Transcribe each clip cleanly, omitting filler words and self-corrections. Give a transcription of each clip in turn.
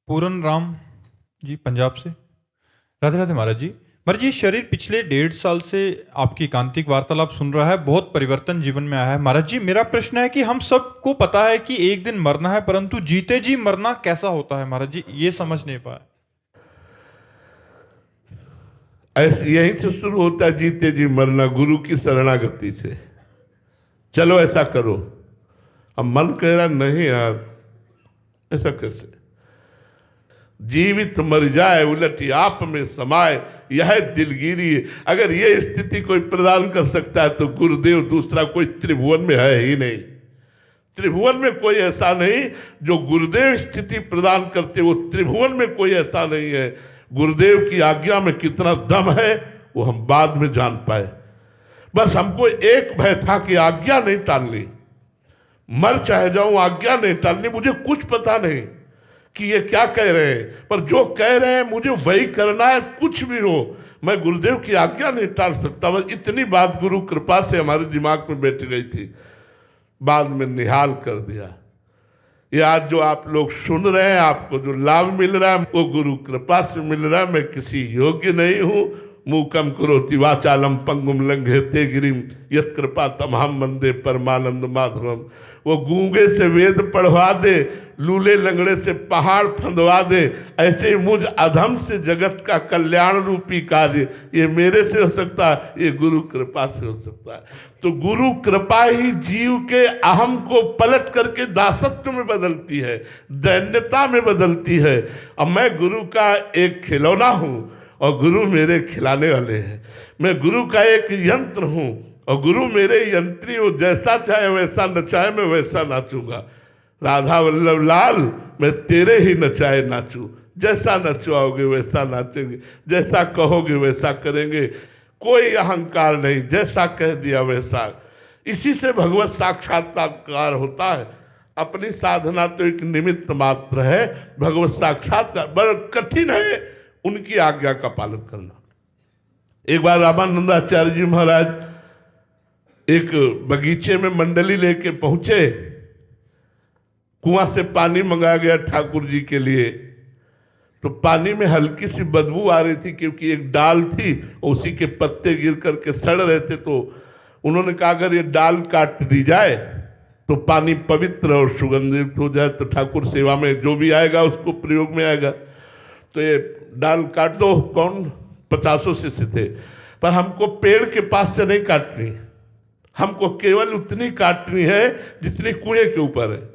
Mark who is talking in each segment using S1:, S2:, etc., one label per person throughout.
S1: पूरन राम जी पंजाब से। राधे राधे महाराज जी। महाराज जी, शरीर पिछले 1.5 साल से आपकी एकांतिक वार्तालाप सुन रहा है, बहुत परिवर्तन जीवन में आया है। महाराज जी, मेरा प्रश्न है कि हम सबको पता है कि एक दिन मरना है, परंतु जीते जी मरना कैसा होता है महाराज जी, ये समझ नहीं पाया।
S2: ऐसे यहीं से शुरू होता है जीते जी मरना, गुरु की शरणागति से। चलो ऐसा करो, अब मन कह रहा नहीं यार, ऐसा कैसे? जीवित मर जाए उलट आप में समाए, यह दिलगिरी है। अगर यह स्थिति कोई प्रदान कर सकता है तो गुरुदेव दूसरा कोई त्रिभुवन में है ही नहीं। त्रिभुवन में कोई ऐसा नहीं जो गुरुदेव स्थिति प्रदान करते, वो त्रिभुवन में कोई ऐसा नहीं है। गुरुदेव की आज्ञा में कितना दम है वो हम बाद में जान पाए। बस हमको एक भय था कि आज्ञा नहीं टालनी, मर चाहे जाऊं आज्ञा नहीं टालनी। मुझे कुछ पता नहीं कि ये क्या कह रहे हैं, पर जो कह रहे हैं मुझे वही करना है, कुछ भी हो। मैं गुरुदेव की आज्ञा नहीं टाल सकता। बस इतनी बात गुरु कृपा से हमारे दिमाग में बैठ गई थी, बाद में निहाल कर दिया। ये आज जो आप लोग सुन रहे हैं, आपको जो लाभ मिल रहा है वो गुरु कृपा से मिल रहा है। मैं किसी योग्य नहीं हूं। मूकम करोति वाचालम पंगुम लंघयते गिरिम यत् कृपा तमहम वंदे परमानंद माधवम। वो गूंगे से वेद पढ़वा दे, लूले लंगड़े से पहाड़ फंदवा दे, ऐसे ही मुझ अधम से जगत का कल्याण रूपी कार्य ये मेरे से हो सकता है, ये गुरु कृपा से हो सकता है। तो गुरु कृपा ही जीव के अहम को पलट करके दासत्व में बदलती है, दैन्यता में बदलती है। अब मैं गुरु का एक खिलौना हूँ और गुरु मेरे खिलाने वाले हैं। मैं गुरु का एक यंत्र हूँ और गुरु मेरे यंत्री हो। जैसा चाहे वैसा नचाए, मैं वैसा नाचूंगा। राधा वल्लभ लाल, मैं तेरे ही नचाए नाचूं। जैसा नचवाओगे वैसा नाचेंगे, जैसा कहोगे वैसा करेंगे। कोई अहंकार नहीं, जैसा कह दिया वैसा। इसी से भगवत साक्षात्कार होता है। अपनी साधना तो एक निमित्त मात्र है, भगवत साक्षात्कार बड़ा कठिन है, उनकी आज्ञा का पालन करना। एक बार रामानंदाचार्य जी महाराज एक बगीचे में मंडली लेके पहुंचे। कुआं से पानी मंगाया गया ठाकुर जी के लिए, तो पानी में हल्की सी बदबू आ रही थी, क्योंकि एक डाल थी और उसी के पत्ते गिर करके सड़ रहे थे। तो उन्होंने कहा अगर ये डाल काट दी जाए तो पानी पवित्र और सुगंधित हो जाए, तो ठाकुर सेवा में जो भी आएगा उसको प्रयोग में आएगा। तो ये डाल काट दो। कौन 50 शिष्य थे, पर हमको पेड़ के पास से नहीं काटनी, हमको केवल उतनी काटनी है जितनी कुएं के ऊपर है।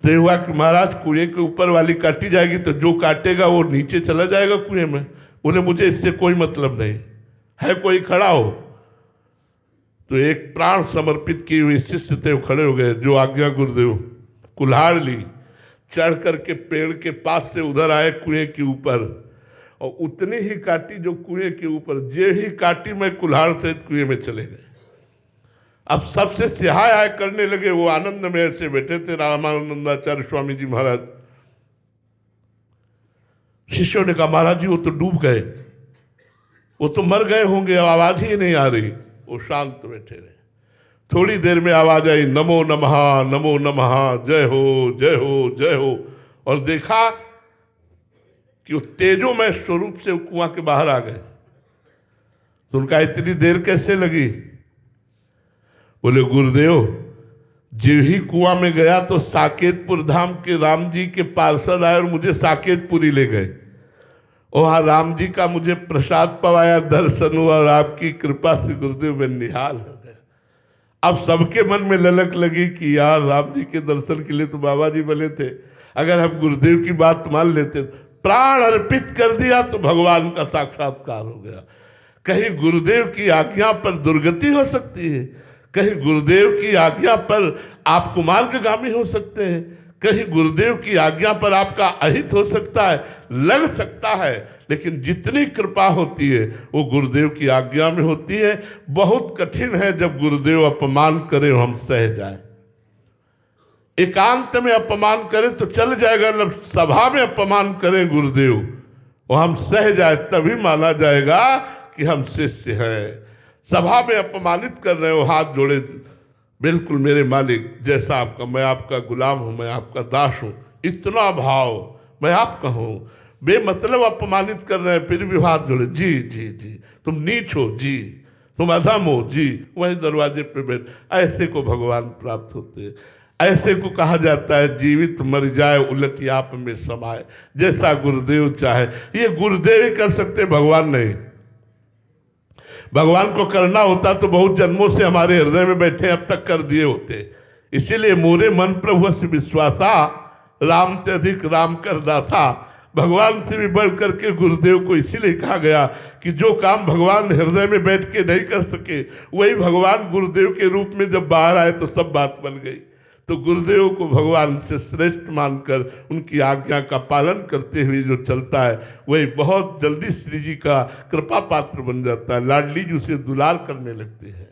S2: तो हुआ कि महाराज कुएं के ऊपर वाली काटी जाएगी तो जो काटेगा वो नीचे चला जाएगा कुएं में। उन्हें मुझे इससे कोई मतलब नहीं है, कोई खड़ा हो। तो एक प्राण समर्पित किए हुए शिष्य थे, वो खड़े हो गए। जो आज्ञा गुरुदेव। कुल्हाड़ ली, चढ़ करके पेड़ के पास से उधर आए कुएं के ऊपर, और उतनी ही काटी जो कुएं के ऊपर। जे ही काटी मैं कुल्हाड़ सहित कुएं में चले गए। अब सबसे सिहाय आय करने लगे। वो आनंद में ऐसे बैठे थे रामानंदाचार्य स्वामी जी महाराज। शिष्यों ने कहा महाराज जी वो तो डूब गए, वो तो मर गए होंगे, आवाज ही नहीं आ रही। वो शांत बैठे रहे। थोड़ी देर में आवाज आई, नमो नमः नमो नमः, जय हो जय हो जय हो। और देखा कि वो तेजोमय स्वरूप से कुआं के बाहर आ गए। तो उनका इतनी देर कैसे लगी? बोले गुरुदेव, जो ही कुआं में गया तो साकेतपुर धाम के राम जी के पार्षद आए और मुझे साकेतपुरी ले गए। वहां राम जी का मुझे प्रसाद पवाया, दर्शन हुआ, और आपकी कृपा से गुरुदेव में निहाल हो गया। अब सबके मन में ललक लगी कि यार राम जी के दर्शन के लिए तो बाबा जी बने थे, अगर हम गुरुदेव की बात मान लेते, प्राण अर्पित कर दिया तो भगवान का साक्षात्कार हो गया। कहीं गुरुदेव की आज्ञा पर दुर्गति हो सकती है, कहीं गुरुदेव की आज्ञा पर आप कुमार्गगामी हो सकते हैं, कहीं गुरुदेव की आज्ञा पर आपका अहित हो सकता है, लग सकता है। लेकिन जितनी कृपा होती है वो गुरुदेव की आज्ञा में होती है। बहुत कठिन है जब गुरुदेव अपमान करे हम सह जाए। एकांत में अपमान करें तो चल जाएगा, जब सभा में अपमान करें गुरुदेव और हम सह जाए, तभी माना जाएगा कि हम शिष्य हैं। सभा में अपमानित कर रहे हो, हाथ जोड़े, बिल्कुल मेरे मालिक जैसा आपका, मैं आपका गुलाम हूं, मैं आपका दास हूं, इतना भाव मैं आप कहूँ, बेमतलब अपमानित कर रहे हैं फिर भी हाथ जोड़े, जी जी जी, तुम नीच हो जी, तुम अधम हो जी, वहीं दरवाजे पे बैठ। ऐसे को भगवान प्राप्त होते हैं। ऐसे को कहा जाता है जीवित मर जाए उलटी आप में समाए, जैसा गुरुदेव चाहे। ये गुरुदेव ही कर सकते, भगवान नहीं। भगवान को करना होता तो बहुत जन्मों से हमारे हृदय में बैठे अब तक कर दिए होते। इसीलिए मोरे मन प्रभु से विश्वासा, राम ते अधिक राम कर दासा। भगवान से भी बढ़ करके गुरुदेव को इसीलिए कहा गया कि जो काम भगवान हृदय में बैठ के नहीं कर सके, वही भगवान गुरुदेव के रूप में जब बाहर आए तो सब बात बन गई। तो गुरुदेव को भगवान से श्रेष्ठ मानकर उनकी आज्ञा का पालन करते हुए जो चलता है, वही बहुत जल्दी श्री जी का कृपा पात्र बन जाता है। लाडली जी उसे दुलार करने लगते हैं।